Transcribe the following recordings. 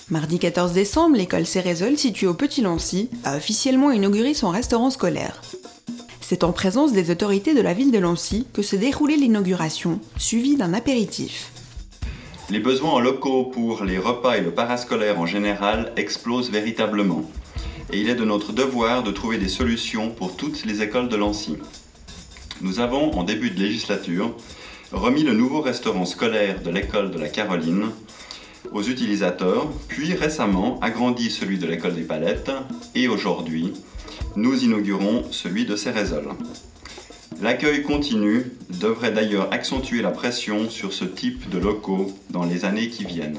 Mardi 14 décembre, l'école Cérézole, située au Petit-Lancy, a officiellement inauguré son restaurant scolaire. C'est en présence des autorités de la ville de Lancy que se déroulait l'inauguration, suivie d'un apéritif. Les besoins en locaux pour les repas et le parascolaire en général explosent véritablement. Et il est de notre devoir de trouver des solutions pour toutes les écoles de Lancy. Nous avons, en début de législature, remis le nouveau restaurant scolaire de l'école de la Caroline aux utilisateurs, puis récemment agrandi celui de l'école des Palettes et aujourd'hui, nous inaugurons celui de Cérézole. L'accueil continu devrait d'ailleurs accentuer la pression sur ce type de locaux dans les années qui viennent.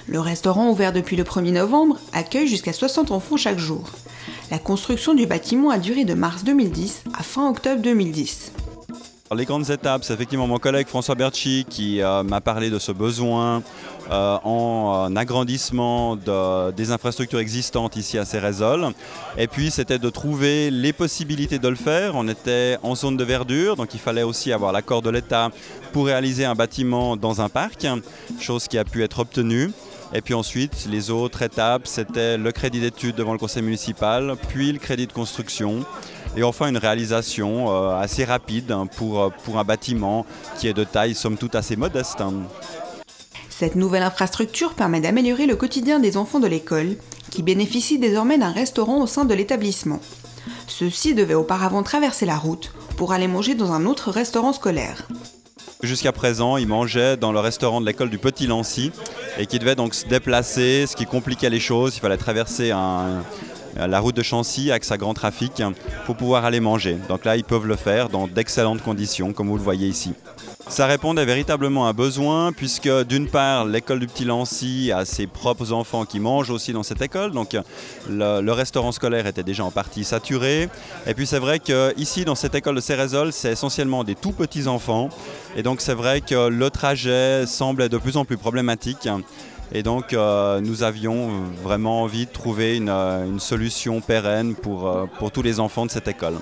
Le restaurant, ouvert depuis le 1er novembre, accueille jusqu'à 60 enfants chaque jour. La construction du bâtiment a duré de mars 2010 à fin octobre 2010. Les grandes étapes, c'est effectivement mon collègue François Berchi qui m'a parlé de ce besoin en agrandissement des infrastructures existantes ici à Cérézole. Et puis c'était de trouver les possibilités de le faire. On était en zone de verdure, donc il fallait aussi avoir l'accord de l'État pour réaliser un bâtiment dans un parc, chose qui a pu être obtenue. Et puis ensuite, les autres étapes, c'était le crédit d'études devant le conseil municipal, puis le crédit de construction. Et enfin une réalisation assez rapide pour un bâtiment qui est de taille somme toute assez modeste. Cette nouvelle infrastructure permet d'améliorer le quotidien des enfants de l'école, qui bénéficient désormais d'un restaurant au sein de l'établissement. Ceux-ci devaient auparavant traverser la route pour aller manger dans un autre restaurant scolaire. Jusqu'à présent, ils mangeaient dans le restaurant de l'école du Petit-Lancy et qui devaient donc se déplacer, ce qui compliquait les choses. Il fallait traverser la route de Chancy avec sa grand trafic pour pouvoir aller manger. Donc là, ils peuvent le faire dans d'excellentes conditions, comme vous le voyez ici. Ça répondait véritablement à un besoin, puisque d'une part, l'école du Petit-Lancy a ses propres enfants qui mangent aussi dans cette école, donc le restaurant scolaire était déjà en partie saturé. Et puis c'est vrai qu'ici, dans cette école de Cérézole, c'est essentiellement des tout petits enfants, et donc c'est vrai que le trajet semblait de plus en plus problématique. Et donc nous avions vraiment envie de trouver une solution pérenne pour tous les enfants de cette école.